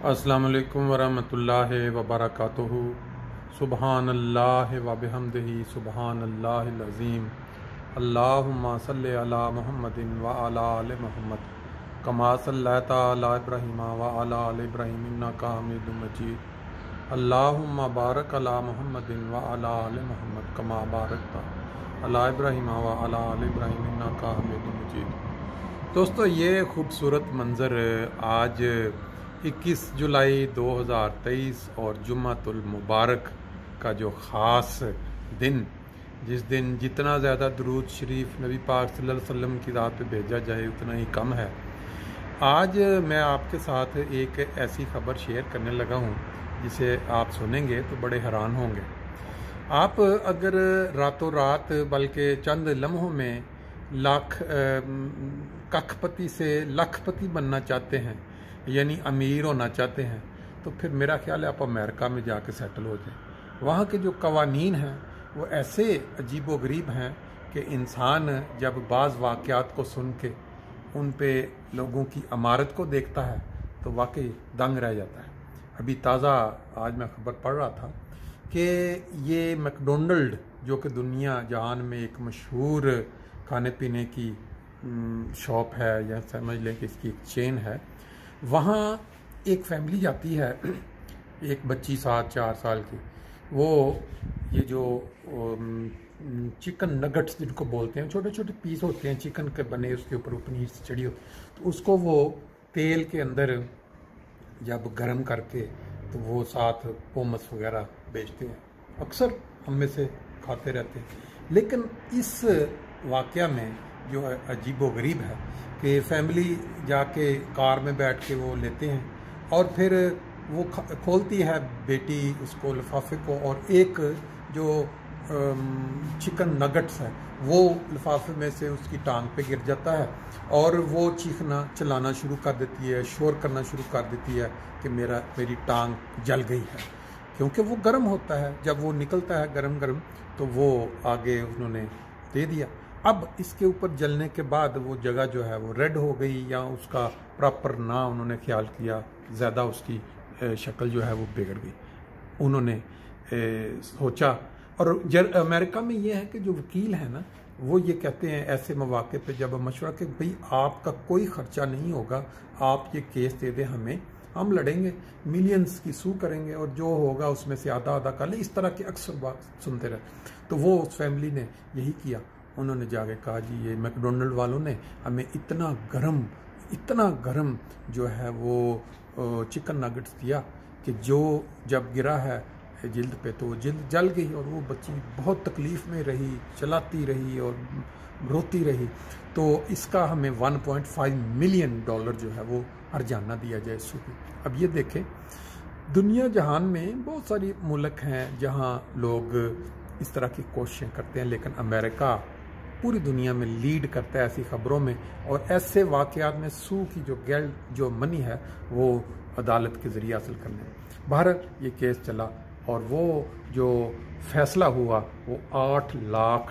अस्सलाम वालेकुम वरहमतुल्लाहि वबरकातुहू। सुबहान अल्लाह व बिहम्दिही सुबहान अल्लाहिल अज़ीम। अल्लाहुम्मा सल्लि अला मुहम्मदिन व अला आलि मुहम्मद कमा सल्लैता अला इब्राहीम व अला आलि इब्राहीम इन्नका हमीदुम मजीद। अल्लाहुम्मा बारक अला मुहम्मदिन व अला आलि मुहम्मद कमा बारकता अला इब्राहीम व अला आलि इब्राहीम इन्नका हमीदुम मजीद। दोस्तों, ये खूबसूरत मंज़र आज 21 जुलाई 2023 और जुम्मतुल मुबारक का जो ख़ास दिन, जिस दिन जितना ज़्यादा दुरूद शरीफ नबी पाक सल्लल्लाहु अलैहि वसल्लम की ज़ात पे भेजा जाए उतना ही कम है। आज मैं आपके साथ एक ऐसी ख़बर शेयर करने लगा हूँ जिसे आप सुनेंगे तो बड़े हैरान होंगे। आप अगर रातों रात बल्कि चंद लम्हों में कखपति से लखपति बनना चाहते हैं, यानी अमीर होना चाहते हैं, तो फिर मेरा ख्याल है आप अमेरिका में जाके सेटल हो जाएं। वहाँ के जो कवानीन हैं वो ऐसे अजीब व गरीब हैं कि इंसान जब बाज़ वाक़यात को सुन के उन पे लोगों की अमारत को देखता है तो वाकई दंग रह जाता है। अभी ताज़ा आज मैं ख़बर पढ़ रहा था कि ये मैकडोनल्ड, जो कि दुनिया जहान में एक मशहूर खाने पीने की शॉप है, या समझ लें कि इसकी एक चेन है, वहाँ एक फैमिली जाती है, एक बच्ची 7-4 साल की, वो ये जो चिकन नगट्स जिनको बोलते हैं, छोटे छोटे पीस होते हैं चिकन के बने, उसके ऊपर पनीर से चढ़ी हो, तो उसको वो तेल के अंदर जब गर्म करके तो वो साथ पोमस वगैरह बेचते हैं। अक्सर हम में से खाते रहते हैं। लेकिन इस वाक़या में जो अजीब व गरीब है कि फैमिली जाके कार में बैठ के वो लेते हैं और फिर वो खोलती है बेटी उसको लिफाफे को, और एक जो चिकन नगट्स है वो लिफाफे में से उसकी टांग पे गिर जाता है और वो चीखना चलाना शुरू कर देती है, शोर करना शुरू कर देती है कि मेरी टांग जल गई है, क्योंकि वो गर्म होता है। जब वो निकलता है गरम गरम तो वो आगे उन्होंने दे दिया। अब इसके ऊपर जलने के बाद वो जगह जो है वो रेड हो गई, या उसका प्रॉपर ना उन्होंने ख्याल किया, ज़्यादा उसकी शक्ल जो है वो बिगड़ गई। उन्होंने सोचा, और अमेरिका में ये है कि जो वकील है ना, वो ये कहते हैं ऐसे मौके पे जब मशवरा कि भाई आपका कोई ख़र्चा नहीं होगा, आप ये केस दे दें हमें, हम लड़ेंगे, मिलियंस की सू करेंगे और जो होगा उसमें से आधा आधा कर ले। इस तरह की अक्सर बात सुनते रहे। तो वो उस फैमिली ने यही किया, उन्होंने जाके कहा जी ये मैकडोनल्ड वालों ने हमें इतना गरम जो है वो चिकन नगट्स दिया कि जो जब गिरा है जिल्द पे तो जिल्द जल गई, और वो बच्ची बहुत तकलीफ़ में रही, चलाती रही और रोती रही। तो इसका हमें $1.5 मिलियन जो है वो हर्जाना दिया जाए इसको। अब ये देखें, दुनिया जहान में बहुत सारी मुल्क हैं जहाँ लोग इस तरह की कोशिशें करते हैं, लेकिन अमेरिका पूरी दुनिया में लीड करता है ऐसी खबरों में, और ऐसे वाक़यात में सू की जो मनी है वो अदालत के ज़रिए हासिल करने में। बहरहाल ये केस चला और वो जो फैसला हुआ वो $8 लाख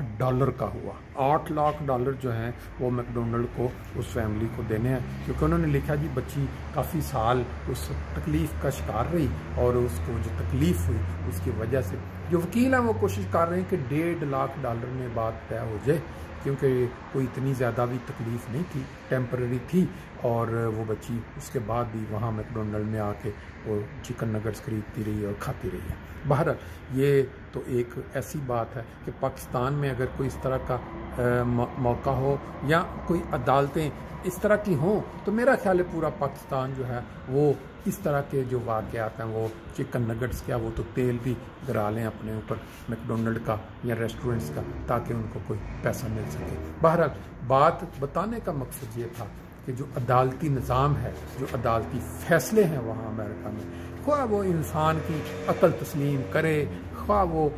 का हुआ। $8 लाख जो हैं वो मैकडोनल्ड को उस फैमिली को देने हैं, क्योंकि उन्होंने लिखा जी बच्ची काफ़ी साल उस तकलीफ़ का शिकार रही, और उसको जो तकलीफ़ हुई उसकी वजह से जो वकील हैं वो कोशिश कर रहे हैं कि $1.5 लाख में बात तय हो जाए, क्योंकि कोई इतनी ज़्यादा भी तकलीफ़ नहीं थी, टेम्पररी थी, और वो बच्ची उसके बाद भी वहाँ मैकडोनल्ड में आके वो चिकन नगट्स खरीदती रही और खाती रही है। बहरहाल ये तो एक ऐसी बात है कि पाकिस्तान में अगर कोई इस तरह का मौका हो या कोई अदालतें इस तरह की हों, तो मेरा ख्याल है पूरा पाकिस्तान जो है वो इस तरह के जो वाक़यात हैं, वो चिकन नगट्स क्या, वो तो तेल भी गिरा लें अपने ऊपर मैकडोनल्ड का या रेस्टोरेंट्स का, ताकि उनको कोई पैसा मिल सके। बहरहाल बात बताने का मकसद ये था कि जो अदालती निज़ाम है, जो अदालती फ़ैसले हैं वहाँ अमेरिका में, ख्वाह वो इंसान की अक्ल तस्लीम करे, ख्वाह वो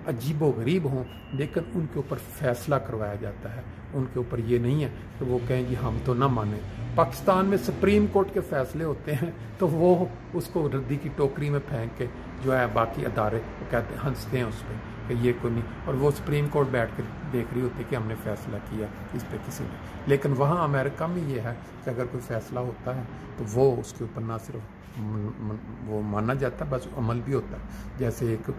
अजीबो गरीब हों, लेकिन उनके ऊपर फ़ैसला करवाया जाता है। उनके ऊपर ये नहीं है कि वो कहें कि हम तो ना माने। पाकिस्तान में सुप्रीम कोर्ट के फ़ैसले होते हैं तो वो उसको रद्दी की टोकरी में फेंक के जो है बाकी अदारे वो कहते हैं, हंसते हैं उस पर کہ یہ کوئی نہیں، اور وہ سپریم کورٹ بیٹھ کے دیکھ رہی ہوتی کہ ہم نے فیصلہ کیا اس پہ کسی نے. لیکن وہاں امریکہ میں یہ ہے کہ اگر کوئی فیصلہ ہوتا ہے تو وہ اس کے اوپر نہ صرف وہ مانا جاتا ہے، بس عمل بھی ہوتا ہے. جیسے ایک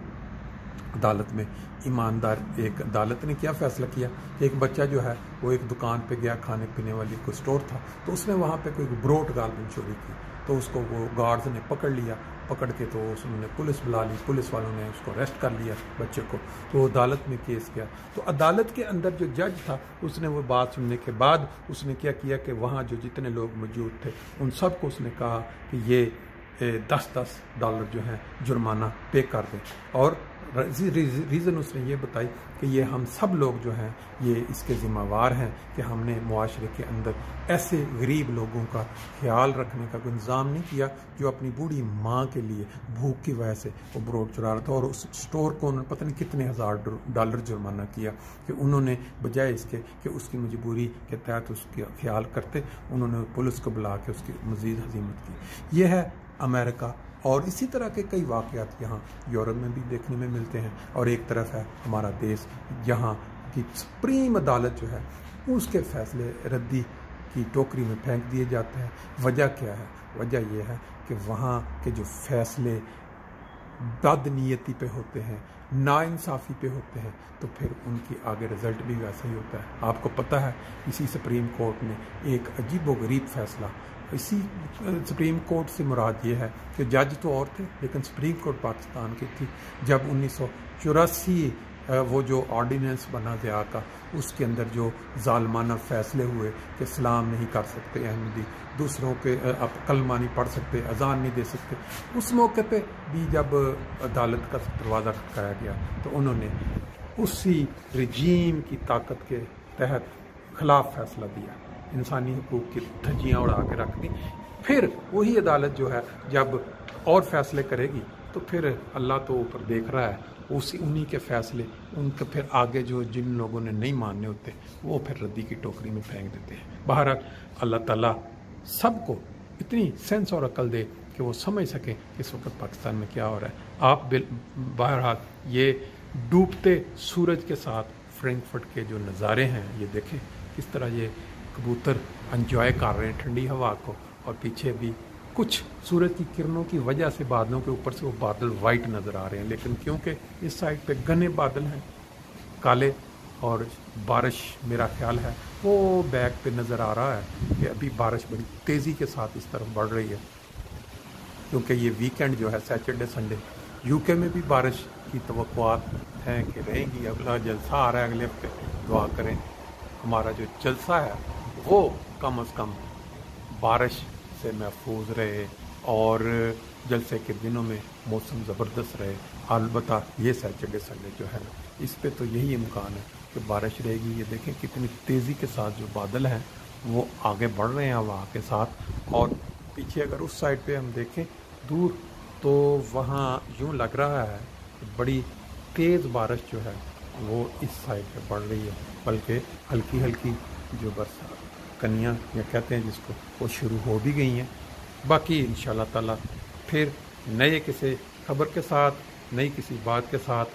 عدالت میں ایماندار ایک عدالت نے کیا فیصلہ کیا کہ ایک بچہ جو ہے وہ ایک دکان پہ گیا، کھانے پینے والی کوئی اسٹور تھا، تو اس نے وہاں پہ کوئی بروٹ غالباً چوری کی، تو اس کو وہ گارڈز نے پکڑ لیا، پکڑ کے تو انہوں نے پولیس بلا لی، پولیس والوں نے اس کو اریسٹ کر لیا بچے کو، تو وہ عدالت میں کیس کیا. تو عدالت کے اندر جو جج تھا اس نے وہ بات سننے کے بعد اس نے کیا کیا کہ وہاں جو جتنے لوگ موجود تھے ان سب کو اس نے کہا کہ یہ $10 جو ہیں جرمانہ پے کر دیں. اور ریزن اس نے یہ بتائی کہ یہ ہم سب لوگ جو ہیں یہ اس کے ذمہ وار ہیں کہ ہم نے معاشرے کے اندر ایسے غریب لوگوں کا خیال رکھنے کا کوئی انتظام نہیں کیا جو اپنی بوڑھی ماں کے لیے بھوک کی وجہ سے وہ بروٹ چرا رہا تھا، اور اس اسٹور کو انہوں نے پتہ نہیں کتنے $1000 جرمانہ کیا کہ انہوں نے بجائے اس کے کہ اس کی مجبوری کے تحت اس کا خیال کرتے، انہوں نے پولیس کو بلا کے اس کی مزید ہزیمت کی. یہ ہے امریکہ. اور اسی طرح کے کئی واقعات یہاں یورپ میں بھی دیکھنے میں ملتے ہیں. اور ایک طرف ہے ہمارا دیش جہاں کی سپریم عدالت جو ہے اس کے فیصلے ردی کی ٹوکری میں پھینک دیے جاتے ہیں. وجہ کیا ہے؟ وجہ یہ ہے کہ وہاں کے جو فیصلے بد نیتی پہ ہوتے ہیں، ناانصافی پہ ہوتے ہیں، تو پھر ان کی آگے رزلٹ بھی ویسا ہی ہوتا ہے. آپ کو پتہ ہے اسی سپریم کورٹ نے ایک عجیب و غریب فیصلہ، اسی سپریم کورٹ سے مراد یہ ہے کہ جج تو اور تھے لیکن سپریم کورٹ پاکستان کی تھی. جب 1984 وہ جو آرڈیننس بنا ضیاء کا، اس کے اندر جو ظالمانہ فیصلے ہوئے کہ سلام نہیں کر سکتے احمدی، دوسروں کے کلمہ نہیں پڑھ سکتے، اذان نہیں دے سکتے، اس موقع پہ بھی جب عدالت کا دروازہ کھٹکایا گیا تو انہوں نے اسی رجیم کی طاقت کے تحت خلاف فیصلہ دیا، انسانی حقوق کی دھجیاں اڑا کے رکھ دی. پھر وہی عدالت جو ہے جب اور فیصلے کرے گی تو پھر اللہ تو اوپر دیکھ رہا ہے، انہی کے فیصلے ان کے پھر آگے جو جن لوگوں نے نہیں ماننے ہوتے وہ پھر ردی کی ٹوکری میں پھینک دیتے ہیں. بہرحال اللہ تعالیٰ سب کو اتنی سینس اور عقل دے کہ وہ سمجھ سکیں کہ اس وقت پاکستان میں کیا ہو رہا ہے. آپ بہرحال یہ ڈوبتے سورج کے ساتھ فرینکفرٹ کے جو نظارے ہیں یہ دیکھیں کس طرح یہ کبوتر انجوائے کر رہے ہیں ٹھنڈی ہوا کو، اور پیچھے بھی کچھ سورج کی کرنوں کی وجہ سے بادلوں کے اوپر سے وہ بادل وائٹ نظر آ رہے ہیں، لیکن کیونکہ اس سائڈ پہ گھنے بادل ہیں کالے، اور بارش میرا خیال ہے وہ بیک پہ نظر آ رہا ہے کہ ابھی بارش بڑی تیزی کے ساتھ اس طرف بڑھ رہی ہے، کیونکہ یہ ویکینڈ جو ہے سیٹرڈے سنڈے یو کے میں بھی بارش کی توقعات ہیں کہ رہیں گی. اگلا جلسہ آ رہا ہے اگلے ہفتے، دعا کریں ہمارا جو جلسہ ہے وہ کم از کم بارش سے محفوظ رہے اور جلسے کے دنوں میں موسم زبردست رہے. البتہ یہ سیٹرڈے سنڈے جو ہے نا اس پہ تو یہی امکان ہے کہ بارش رہے گی. یہ دیکھیں کتنی تیزی کے ساتھ جو بادل ہیں وہ آگے بڑھ رہے ہیں ہوا کے ساتھ، اور پیچھے اگر اس سائڈ پہ ہم دیکھیں دور تو وہاں یوں لگ رہا ہے کہ بڑی تیز بارش جو ہے وہ اس سائڈ پہ پڑ رہی ہے، بلکہ ہلکی ہلکی جو برسات کنیاں یا کہتے ہیں جس کو وہ شروع ہو بھی گئی ہیں. باقی انشاءاللہ تعالیٰ پھر نئے کسی خبر کے ساتھ، نئی کسی بات کے ساتھ،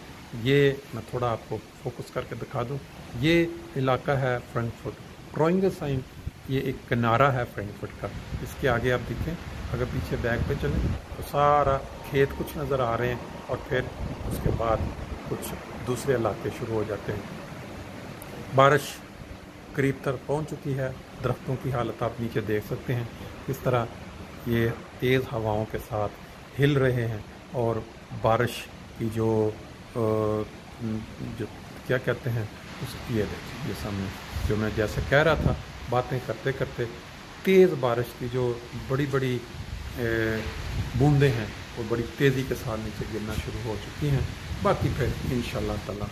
یہ میں تھوڑا آپ کو فوکس کر کے دکھا دوں. یہ علاقہ ہے فرینکفرٹ گروئنگ سائن، یہ ایک کنارہ ہے فرینکفرٹ کا. اس کے آگے آپ دیکھیں اگر پیچھے بیک پہ چلیں تو سارا کھیت کچھ نظر آ رہے ہیں، اور پھر اس کے بعد کچھ دوسرے علاقے شروع ہو جاتے ہیں. بارش قریب تک پہنچ چکی ہے، درختوں کی حالت آپ نیچے دیکھ سکتے ہیں کس طرح یہ تیز ہواؤں کے ساتھ ہل رہے ہیں، اور بارش کی جو کیا کہتے ہیں یہ دیکھیں یہ سامنے جو میں جیسے کہہ رہا تھا باتیں کرتے کرتے تیز بارش کی جو بڑی بڑی بوندیں ہیں وہ بڑی تیزی کے ساتھ نیچے گرنا شروع ہو چکی ہیں. باقی پھر انشاءاللہ تعالیٰ